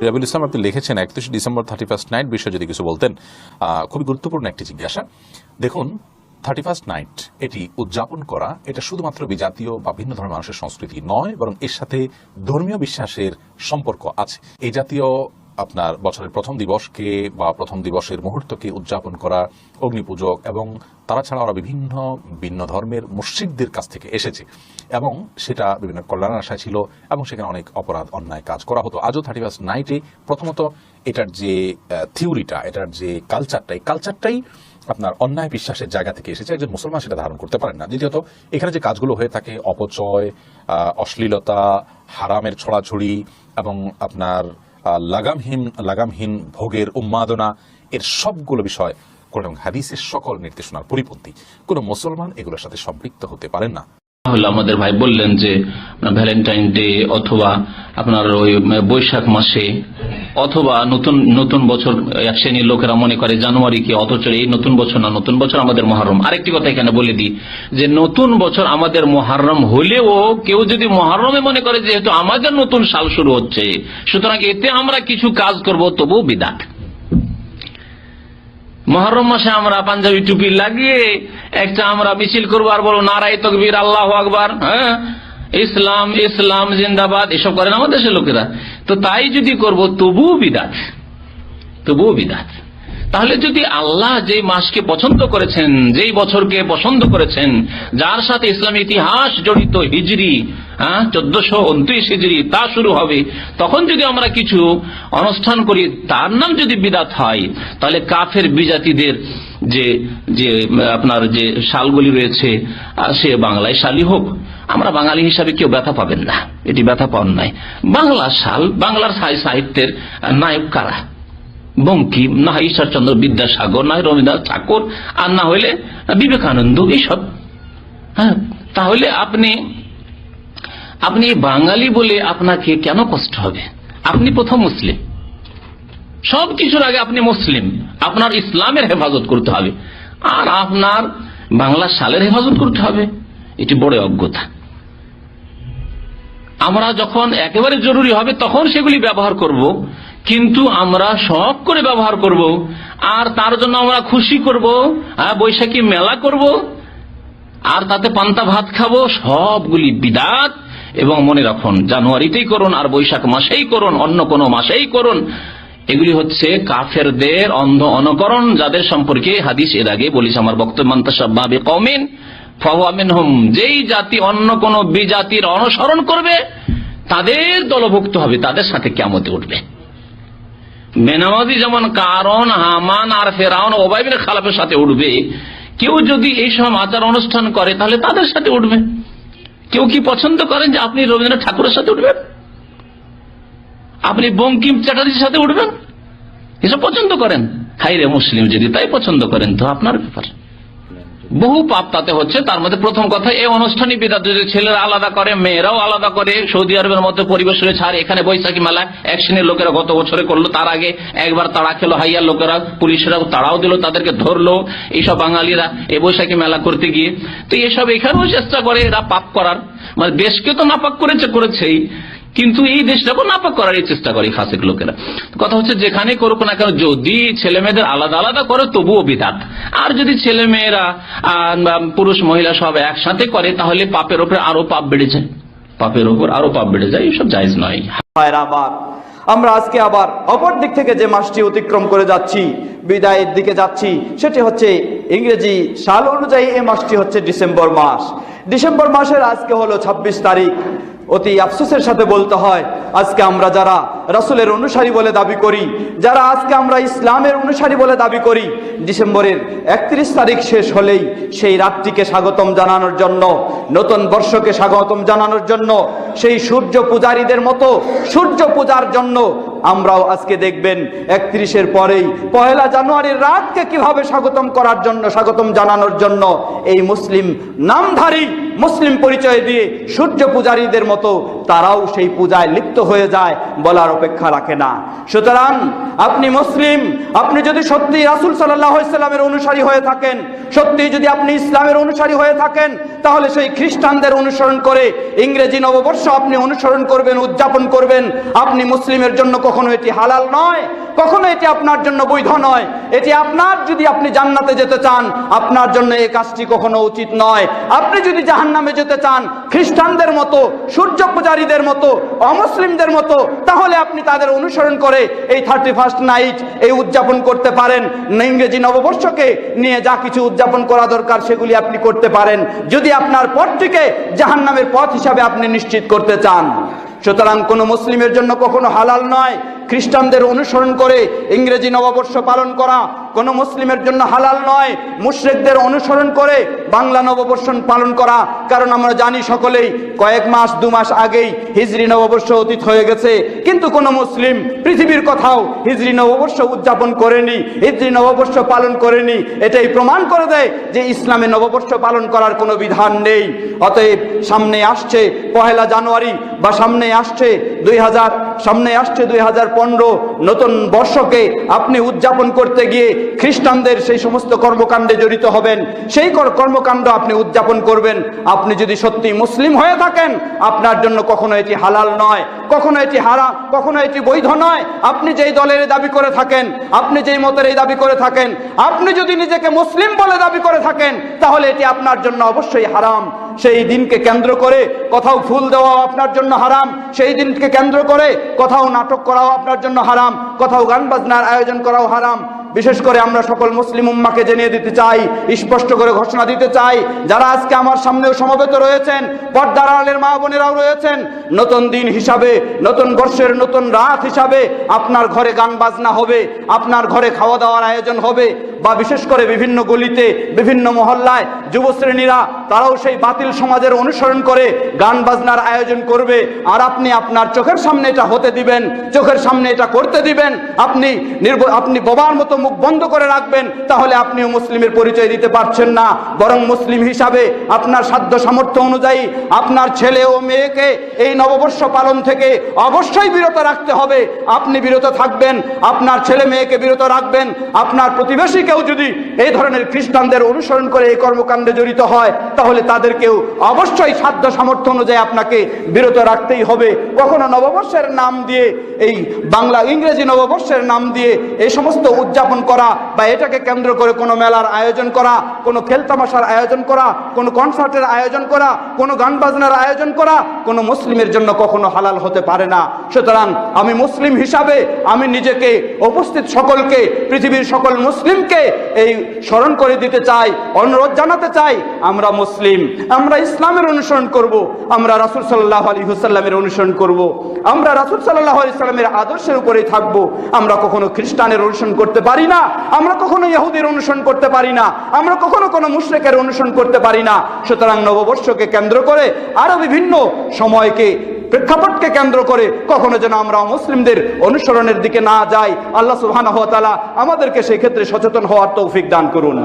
রিয়াবুল ইসলাম, আপনি লিখেছেন 31 December 31st night বিষয়ে যদি কিছু বলতেন। খুবই গুরুত্বপূর্ণ একটি জিজ্ঞাসা। দেখুন, 31st নাইট এটি উদযাপন করা, এটা শুধুমাত্র বিজাতীয় বা ভিন্ন ধর্মের মানুষের সংস্কৃতি নয়, বরং এর সাথে ধর্মীয় বিশ্বাসের সম্পর্ক আছে। এই জাতীয় আপনার বছরের প্রথম দিবসকে বা প্রথম দিবসের মুহূর্তকে উদযাপন করা অগ্নিপূজক এবং তারা ছাড়া ওরা বিভিন্ন ভিন্ন ধর্মের মুশরিকদের কাছ থেকে এসেছে এবং সেটা বিভিন্ন কল্যাণের আশায় ছিল এবং সেখানে অনেক অপরাধ অন্যায় কাজ করা হতো। আজও 31st নাইটে প্রথমত এটার যে থিওরিটা, এটার যে কালচারটাই আপনার অন্যায় বিশ্বাসের জায়গা থেকে এসেছে। একজন মুসলমান সেটা ধারণ করতে পারেন না। দ্বিতীয়ত এখানে যে কাজগুলো হয়ে থাকে, অপচয়, অশ্লীলতা, হারামের ছড়াছড়ি এবং আপনার লাগামহীন ভোগের উন্মাদনা, এর সবগুলো বিষয় কোরআন এবং হাদিসের সকল নির্দেশনার পরিপন্থী। কোনো মুসলমান এগুলোর সাথে সম্পৃক্ত হতে পারেন না। আমাদের ভাই বললেন যে ভ্যালেন্টাইন ডে অথবা আপনার ওই বৈশাখ মাসে অথবা নতুন বছর এক শ্রেণীর লোকেরা মনে করে জানুয়ারিকে, অথচ এই নতুন বছর না, নতুন বছর আমাদের মুহররম। আরেকটি কথা এখানে বলে দিই যে নতুন বছর আমাদের মুহররম হলেও কেউ যদি মুহররমে মনে করে যেহেতু আমাদের নতুন সাল শুরু হচ্ছে সুতরাং এতে আমরা কিছু কাজ করব, তবু বিদআত। মুহররম মাসে আমরা পাঞ্জাবি টুপি লাগিয়ে একটা আমরা মিছিল করবো আর বলবো নারায়ে তাকবীর, আল্লাহু আকবার, হ্যাঁ, ইসলাম ইসলাম জিন্দাবাদ, এসব করেন আমাদের দেশের লোকেরা। তো তাই যদি করব তবুও বিদআত। তাহলে যদি আল্লাহ যেই মাসকে পছন্দ করেছেন, যেই বছরকে পছন্দ করেছেন, যার সাথে ইসলামী ইতিহাস জড়িত, হিজরি 1429 হিজরি তা শুরু হবে, তখন যদি আমরা কিছু অনুষ্ঠান করি তার নাম যদি বিদআত হয়, তাহলে কাফের বিজাতিদের যে আপনার যে সালগুলি রয়েছে সে বাংলায় সালই হোক, আমরা বাঙালি হিসাবে কেউ ব্যথা পাবেন না, এটি ব্যথা পাওয়ার নাই। বাংলা সাল, বাংলার সাহিত্যের নায়ক কারা? বঙ্কিম, না হয় ঈশ্বরচন্দ্র বিদ্যাসাগর, না হয় রবীন্দ্রনাথ ঠাকুর, আর না হইলে বিবেকানন্দ, এইসব। হ্যাঁ, তাহলে আপনি বাঙালি বলে আপনাকে কেন কষ্ট হবে? আপনি প্রথম মুসলিম, সবকিছুর আগে আপনি মুসলিম, আপনার ইসলামের হেফাজত করতে হবে আর আপনার বাংলা সালের হেফাজত করতে হবে, এটি বড় অজ্ঞতা। আমরা যখন একেবারে জরুরি হবে তখন সেগুলি ব্যবহার করব, কিন্তু আমরা শখ করে ব্যবহার করব আর তার জন্য আমরা খুশি করব, বৈশাখী মেলা করব আর তাতে পান্তা ভাত খাবো, সবগুলি বিদআত। এবং মনে রাখুন, জানুয়ারিতেই করুন আর বৈশাখ মাসেই করুন, অন্য কোনো মাসেই করুন, এগুলি হচ্ছে কাফেরদের অন্ধ অনুকরণ, যাদের সম্পর্কে হাদিস এর আগে বলেছে আমার বক্তব্য, মান তাশাব্বাহা বিকওমিন ফাহুয়া মিনহুম। যেই জাতি অন্য কোন বিজাতির অনুসরণ করবে তাদের দলভুক্ত হবে, তাদের সাথে কিয়ামতে উঠবে। বেনামাজি যেমন কারণ, হামান আর ফেরাউন, উবাই বিন খালাফের সাথে উঠবে, কেউ যদি এইসব আচার অনুষ্ঠান করে তাহলে তাদের সাথে উঠবে। কেউ কি পছন্দ করেন যে আপনি রবীন্দ্রনাথ ঠাকুরের সাথে উঠবেন, আপনি বঙ্কিম চ্যাটার্জির সাথে উঠবেন? এসব পছন্দ করেন? হাইরে মুসলিম, যদি তাই পছন্দ করেন তো আপনার ব্যাপার। বহু পাপ তাতে হচ্ছে। তার মধ্যে প্রথম কথা, এই অনুষ্ঠানই বিদআত। যদি ছেলেরা আলাদা করে, মেয়েরাও আলাদা করে, সৌদি আরবের মতো পরিবেশ রয়েছে। আর এখানে বৈশাখী মেলা এক শ্রেণীর লোকেরা গত বছরে করলো, তার আগে একবার তাড়া খেলো হাইয়ার লোকেরা, পুলিশরা তাড়াও দিল, তাদেরকে ধরলো এইসব বাঙালিরা এই বৈশাখী মেলা করতে গিয়ে। তো এসব এখানেও চেষ্টা করে এরা পাপ করার, মানে দেশকে তো নাপাক করেছেই, কিন্তু এই দেশটাকেও নাপাক করার চেষ্টা করে ফাসিক লোকেরা। কথা হচ্ছে যেখানে করুক না কেন, যদি ছেলে মেয়েদের আলাদা আলাদা করে তবুও বিদআত। আর যদি ছেলে মেয়েরা পুরুষ মহিলা সব একসাথে করে তাহলে পাপের উপর আরো পাপ বেড়ে যায়, এসব জায়েজ নয়। আমরা আজকে আবার অপর দিক থেকে যে মাসটি অতিক্রম করে যাচ্ছি, বিদায়ের দিকে যাচ্ছি, সেটি হচ্ছে ইংরেজি সাল অনুযায়ী এই মাসটি হচ্ছে ডিসেম্বর মাস। ডিসেম্বর মাসের আজকে হলো 26 তারিখ। অতি আফসোসের সাথে বলতে হয়, আজকে আমরা যারা রাসূলের অনুসারী বলে দাবি করি, যারা আজকে আমরা ইসলামের অনুসারী বলে দাবি করি, ডিসেম্বরের 31 তারিখ শেষ হলেই সেই রাতটিকে স্বাগতম জানানোর জন্য, নতুন বর্ষকে স্বাগতম জানানোর জন্য, সেই সূর্য পূজারীদের মতো সূর্য পূজার জন্য আমরাও আজকে দেখবেন 31-এর পরেই 1 জানুয়ারির রাতকে কিভাবে স্বাগতম করার জন্য, স্বাগতম জানানোর জন্য এই মুসলিম নামধারী মুসলিম পরিচয় দিয়ে সূর্য পূজারীদের মতো তারাও সেই পূজায় লিপ্ত হয়ে যায়, বলার অপেক্ষা রাখে না। সুতরাং আপনি মুসলিম, আপনি যদি সত্যি রাসূল সাল্লাল্লাহু আলাইহি সাল্লামের অনুসারী হয়ে থাকেন, সত্যি যদি আপনি ইসলামের অনুসারী হয়ে থাকেন, তাহলে সেই খ্রিস্টানদের অনুসরণ করে ইংরেজি নববর্ষ আপনি অনুসরণ করবেন, উদযাপন করবেন। আপনি মুসলিমের জন্য কখনো এটি হালাল নয়, কখনো এটি আপনার জন্য বৈধ নয়। এটি আপনার, যদি আপনি জান্নাতে যেতে চান, আপনার জন্য এই কাজটি কখনো উচিত নয়। আপনি যদি জাহান্নামে যেতে চান খ্রিস্টানদের মতো, সূর্য পূজারীদের মতো, অমুসলিমদের মতো, তাহলে আপনি তাদের অনুসরণ করে এই 31st নাইট এই উদযাপন করতে পারেন। ইংরেজি নববর্ষকে নিয়ে যা কিছু উদযাপন করা দরকার সেগুলি আপনি করতে পারেন, যদি আপনার পথটিকে জাহান্নামের পথ হিসাবে আপনি নিশ্চিত করতে চান। সুতরাং কোন মুসলিমের জন্য কখনো হালাল নয় খ্রিস্টানদের অনুসরণ করে ইংরেজি নববর্ষ পালন করা, কোন মুসলিমের জন্য হালাল নয় মুশরিকদের অনুসরণ করে বাংলা নববর্ষ পালন করা। কারণ আমরা জানি সকলেই কয়েক মাস 2 মাস আগেই হিজরি নববর্ষ অতীত হয়ে গেছে, কিন্তু কোন মুসলিম পৃথিবীর কোথাও হিজরি নববর্ষ উদযাপন করেনি, হিজরি নববর্ষ পালন করেনি। এটাই প্রমাণ করে দেয় যে ইসলামে নববর্ষ পালন করার কোনো বিধান নেই। অতএব সামনে আসছে 1 জানুয়ারি বা সামনে আসছে 2015 নতুন বর্ষকে আপনি উদযাপন করতে গিয়ে খ্রিস্টানদের সেই সমস্ত কর্মকাণ্ডে জড়িত হবেন, সেই কর্মকাণ্ড আপনি উদযাপন করবেন। আপনি যদি সত্যি মুসলিম হয়ে থাকেন, আপনার জন্য কখনো এটি হালাল নয়, কখনো এটি হারাম, কখনো এটি বৈধ নয়। আপনি যেই দলের দাবি করে থাকেন, আপনি যেই মতের এই দাবি করে থাকেন, আপনি যদি নিজেকে মুসলিম বলে দাবি করে থাকেন, তাহলে এটি আপনার জন্য অবশ্যই হারাম। সেই দিনকে কেন্দ্র করে কোথাও ফুল দেওয়াও আপনার জন্য হারাম, সেই দিনকে কেন্দ্র করে কোথাও নাটক করাও আপনার জন্য হারাম, কোথাও গান বাজনার আয়োজন করাও হারাম। বিশেষ করে আমরা সকল মুসলিম উম্মাকে জানিয়ে দিতে চাই, স্পষ্ট করে ঘোষণা দিতে চাই, যারা আজকে আমার সামনেও সমবেত রয়েছেন, পর্দার আড়ালের মা বোনেরাও রয়েছেন, নতুন দিন হিসাবে, নতুন বর্ষের নতুন রাত হিসাবে আপনার ঘরে গান বাজনা হবে, আপনার ঘরে খাওয়া দাওয়ার আয়োজন হবে, বা বিশেষ করে বিভিন্ন গলিতে, বিভিন্ন মহল্লায় যুবশ্রেণীরা তারাও সেই বাতিল সমাজের অনুসরণ করে গান বাজনার আয়োজন করবে। আর আপনি আপনার চোখের সামনে এটা হতে দিবেন, চোখের সামনে এটা করতে দিবেন, আপনি বোবার মতো মুখ বন্ধ করে রাখবেন, তাহলে আপনিও মুসলিমের পরিচয় দিতে পারছেন না। বরং মুসলিম হিসাবে আপনার সাধ্য সামর্থ্য অনুযায়ী আপনার ছেলে ও মেয়েকে এই নববর্ষ পালন থেকে অবশ্যই বিরত রাখতে হবে। আপনি বিরত থাকবেন, আপনার ছেলে মেয়েকে বিরত রাখবেন। আপনার প্রতিবেশী কেউ যদি এই ধরনের খ্রিস্টানদের অনুসরণ করে এই কর্মকাণ্ডে জড়িত হয়, তাহলে তাদেরকেও অবশ্যই সাধ্য সামর্থ্য অনুযায়ী আপনাকে বিরত রাখতেই হবে। কখনো নববর্ষের নাম দিয়ে, এই বাংলা ইংরেজি নববর্ষের নাম দিয়ে এই সমস্ত উদযাপন করা, বা এটাকে কেন্দ্র করে কোনো মেলার আয়োজন করা, কোনো খেলতামাশার আয়োজন করা, কোনো কনসার্টের আয়োজন করা, কোনো গান বাজনার আয়োজন করা কোনো মুসলিমের জন্য কখনো হালাল হতে পারে না। সুতরাং আমি মুসলিম হিসাবে আমি নিজেকে, উপস্থিত সকলকে, পৃথিবীর সকল মুসলিমকে এই স্মরণ করে দিতে চাই, অনুরোধ জানাতে চাই, আমরা মুসলিম, আমরা ইসলামের অনুসরণ করব, আমরা রাসূল সাল্লাল্লাহু আলাইহি ওয়াসাল্লামের অনুসরণ করব, আমরা রাসূল সাল্লাল্লাহু আলাইহি ওয়াসাল্লামের আদর্শের উপরেই থাকব। আমরা কখনো খ্রিস্টানের অনুসরণ করতে পারি না, আমরা কখনো ইহুদির অনুসরণ করতে পারি না, আমরা কখনো কোনো মুশরিকের অনুসরণ করতে পারি না। সুতরাং নববর্ষকে কেন্দ্র করে আরো বিভিন্ন সময়কে, প্রেক্ষাপটকে কেন্দ্র করে কখনো যেন আমরা মুসলিমদের অনুসরণের দিকে না যাই। আল্লাহ সুবহানাহু ওয়া তাআলা আমাদেরকে সেই ক্ষেত্রে সচেতন হওয়ার তৌফিক দান করুন।